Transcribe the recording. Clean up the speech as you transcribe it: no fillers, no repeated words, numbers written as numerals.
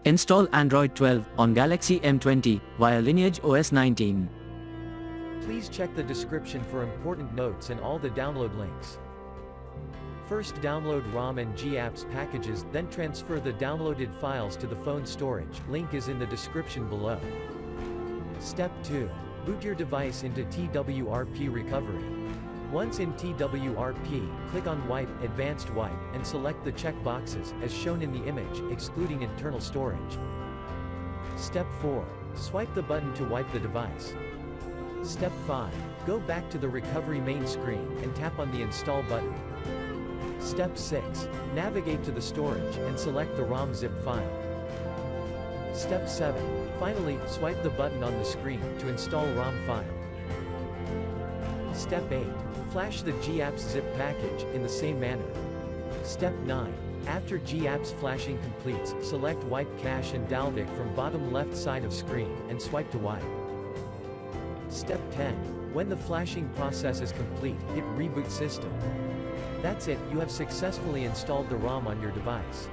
Install Android 12 on Galaxy M20 via LineageOS 19. Please check the description for important notes and all the download links. First download ROM and GApps packages, then transfer the downloaded files to the phone storage. Link is in the description below. Step 2. Boot your device into TWRP recovery. Once in TWRP, click on Wipe, Advanced Wipe, and select the check boxes, as shown in the image, excluding internal storage. Step 4. Swipe the button to wipe the device. Step 5. Go back to the recovery main screen, and tap on the Install button. Step 6. Navigate to the storage, and select the ROM zip file. Step 7. Finally, swipe the button on the screen, to install ROM file. Step 8. Flash the GApps zip package, in the same manner. Step 9. After GApps flashing completes, select Wipe Cache and Dalvik from bottom left side of screen, and swipe to wipe. Step 10. When the flashing process is complete, hit Reboot System. That's it, you have successfully installed the ROM on your device.